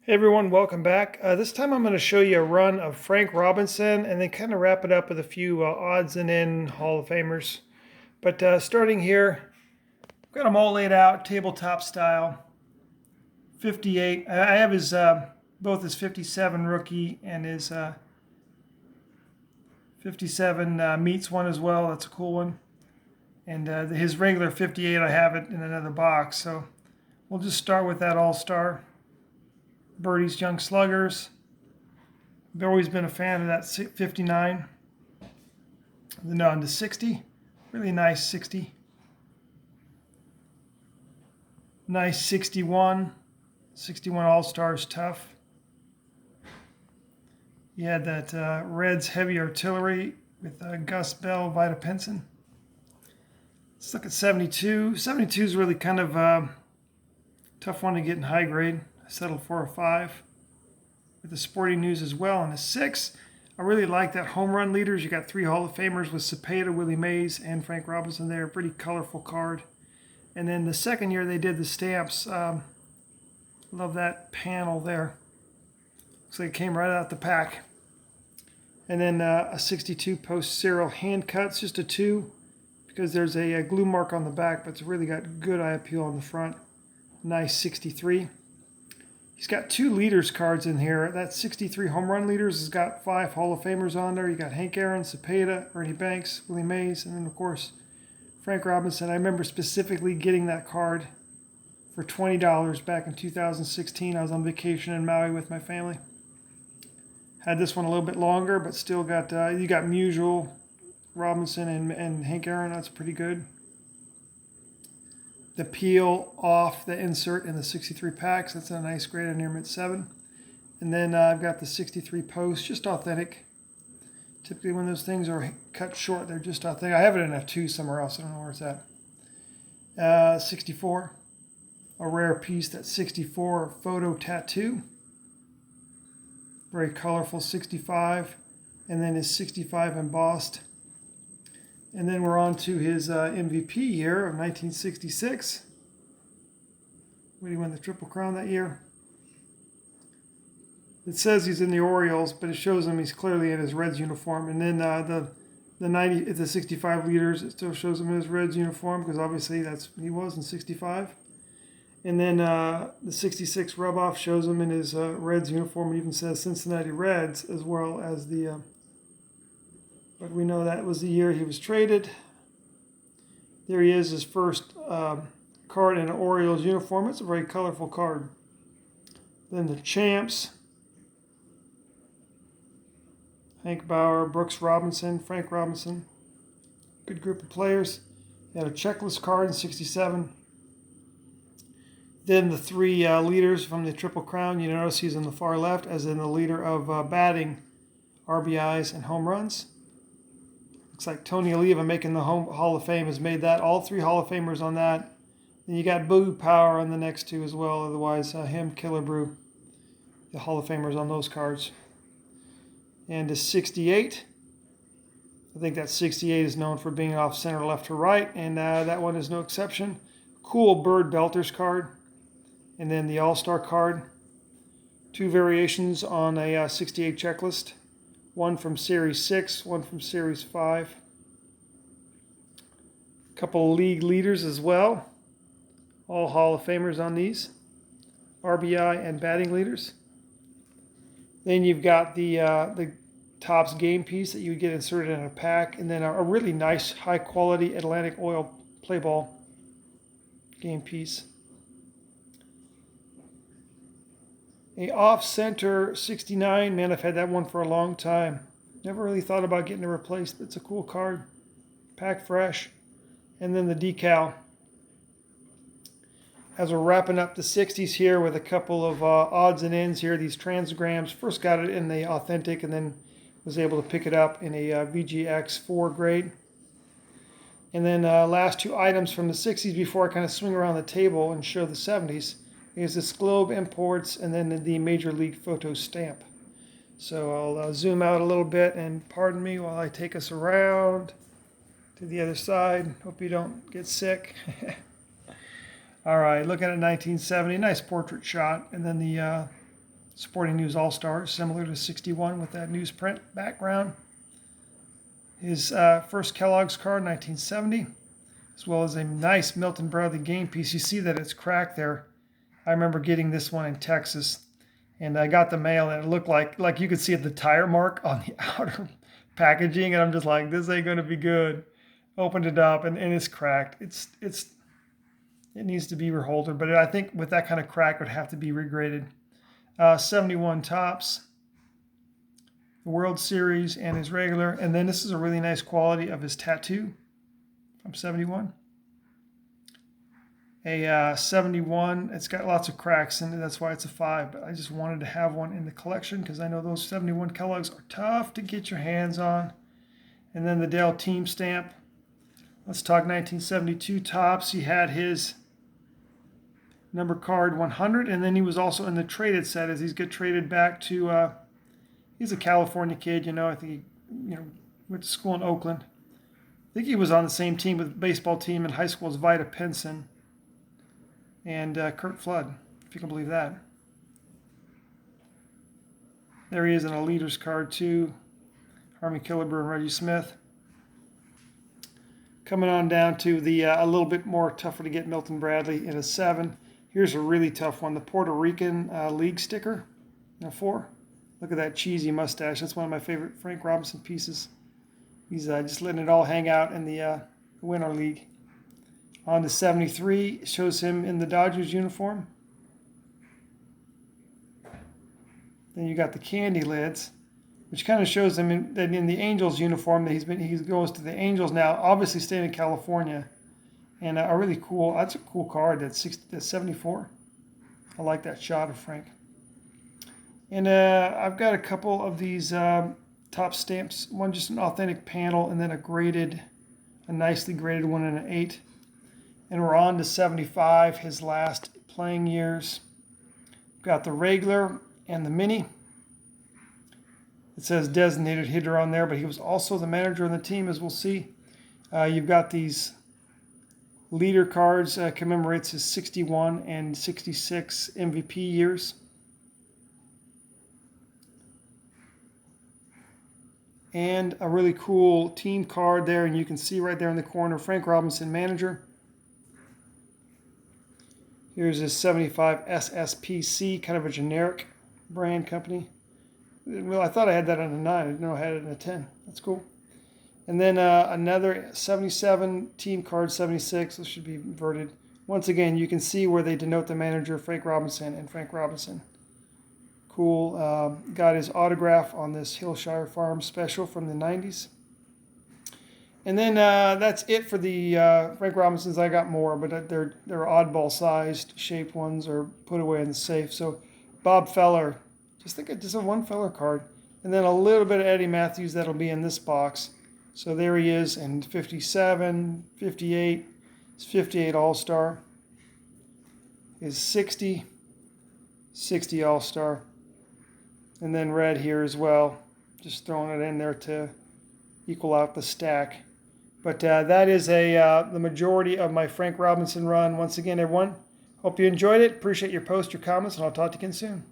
Hey everyone, welcome back. This time I'm going to show you a run of Frank Robinson and then kind of wrap it up with a few odds and end Hall of Famers. But starting here, I've got them all laid out, tabletop style. 58. I have his both his 57 rookie and his 57 meets one as well. That's a cool one. And his regular 58, I have it in another box. So we'll just start with that All-Star. Birdie's Young Sluggers. I've always been a fan of that 59. Then on to 60. Really nice 60. Nice 61. 61 All-Stars tough. You had that Reds Heavy Artillery with Gus Bell, Vita Pinson. Let's look at 72. 72 is really kind of a tough one to get in high grade. I settled for a 5. With the Sporting News as well. And a 6, I really like that home run leaders. You got 3 Hall of Famers with Cepeda, Willie Mays, and Frank Robinson there. Pretty colorful card. And then the second year they did the stamps. Love that panel there. Looks like it came right out the pack. And then a 62 post serial hand cuts, just a 2, because there's a glue mark on the back, but it's really got good eye appeal on the front. Nice 63. He's got 2 leaders cards in here. That 63 home run leaders has got 5 Hall of Famers on there. You got Hank Aaron, Cepeda, Ernie Banks, Willie Mays, and then of course Frank Robinson. I remember specifically getting that card for $20 back in 2016. I was on vacation in Maui with my family. Had this one a little bit longer, but still got you got Musial, Robinson, and Hank Aaron. That's pretty good. The peel off the insert in the 63 packs. That's a nice grade on near mid 7. And then I've got the 63 posts, just authentic. Typically when those things are cut short, they're just authentic. I have it in a 2 somewhere else. I don't know where it's at. 64, a rare piece. That 64 photo tattoo. Very colorful 65. And then his 65 embossed. And then we're on to his MVP year of 1966. When he won the Triple Crown that year. It says he's in the Orioles, but it shows him he's clearly in his Reds uniform. And then the 65 leaders, it still shows him in his Reds uniform because obviously he was in 65. And then the 66 rub-off shows him in his Reds uniform. It even says Cincinnati Reds as well as the... but we know that was the year he was traded. There he is, his first card in an Orioles uniform. It's a very colorful card. Then the champs. Hank Bauer, Brooks Robinson, Frank Robinson. Good group of players. He had a checklist card in 67. Then the 3 leaders from the Triple Crown. You notice he's on the far left, as in the leader of batting, RBIs, and home runs. Looks like Tony Oliva making the Hall of Fame has made that. All 3 Hall of Famers on that. Then you got Boo Power on the next 2 as well. Otherwise, him, Killer Brew, the Hall of Famers on those cards. And a 68. I think that 68 is known for being off center left to right. And that one is no exception. Cool Bird Belters card. And then the All-Star card. 2 variations on a 68 checklist. One from Series 6, one from Series 5. A couple of league leaders as well. All Hall of Famers on these. RBI and batting leaders. Then you've got the Topps game piece that you would get inserted in a pack. And then a really nice, high-quality Atlantic Oil play ball game piece. A off-center 69. Man, I've had that one for a long time. Never really thought about getting it replaced, but it's a cool card. Pack fresh. And then the decal. As we're wrapping up the 60s here with a couple of odds and ends here. These transgrams. First got it in the authentic and then was able to pick it up in a VGX 4 grade. And then last 2 items from the 60s before I kind of swing around the table and show the 70s. Is this Globe Imports and then the Major League Photo stamp. So I'll zoom out a little bit and pardon me while I take us around to the other side. Hope you don't get sick. All right, looking at 1970, nice portrait shot. And then the Sporting News All-Star, similar to 61 with that newsprint background. His first Kellogg's card, 1970, as well as a nice Milton Bradley game piece. You see that it's cracked there. I remember getting this one in Texas, and I got the mail, and it looked like you could see the tire mark on the outer packaging, and I'm just like, this ain't going to be good. Opened it up, and it's cracked. It needs to be reholdered, but I think with that kind of crack, it would have to be regraded. 71 Topps, the World Series, and his regular. And then this is a really nice quality of his tattoo from 71. A 71, it's got lots of cracks in it, that's why it's a 5. But I just wanted to have one in the collection because I know those 71 Kellogg's are tough to get your hands on. And then the Dell team stamp. Let's talk 1972 Topps. He had his number card 100, and then he was also in the traded set as he's get traded back to, he's a California kid, I think he went to school in Oakland. I think he was on the same team with the baseball team in high school as Vita Pinson and Kurt Flood, if you can believe that. There he is in a leader's card too, Harmon Killebrew and Reggie Smith. Coming on down to the a little bit more tougher to get Milton Bradley in a 7. Here's a really tough one, the Puerto Rican League sticker, 4. Look at that cheesy mustache. That's one of my favorite Frank Robinson pieces. He's just letting it all hang out in the Winter League. On to 73, shows him in the Dodgers uniform. Then you got the candy lids, which kind of shows him in the Angels uniform that he goes to the Angels now, obviously staying in California. And a really cool, that's a cool card, that's 74. I like that shot of Frank. And I've got a couple of these top stamps, one just an authentic panel and then a nicely graded one and an 8. And we're on to 75, his last playing years. Got the regular and the mini. It says designated hitter on there, but he was also the manager of the team, as we'll see. You've got these leader cards, commemorates his 61 and 66 MVP years. And a really cool team card there, and you can see right there in the corner, Frank Robinson, manager. Here's his 75 SSPC, kind of a generic brand company. Well, I thought I had that on a 9. I didn't know I had it in a 10. That's cool. And then another 77 team card, 76. This should be inverted. Once again, you can see where they denote the manager, Frank Robinson and Frank Robinson. Cool. Got his autograph on this Hillshire Farm special from the 90s. And then that's it for the Frank Robinsons. I got more, but they're oddball-sized, shaped ones or put away in the safe. So Bob Feller, just a one Feller card. And then a little bit of Eddie Matthews that'll be in this box. So there he is in 57, 58, his 58 All-Star, his 60 All-Star, and then red here as well, just throwing it in there to equal out the stack. But that is the majority of my Frank Robinson run. Once again, everyone, hope you enjoyed it. Appreciate your posts, your comments, and I'll talk to you again soon.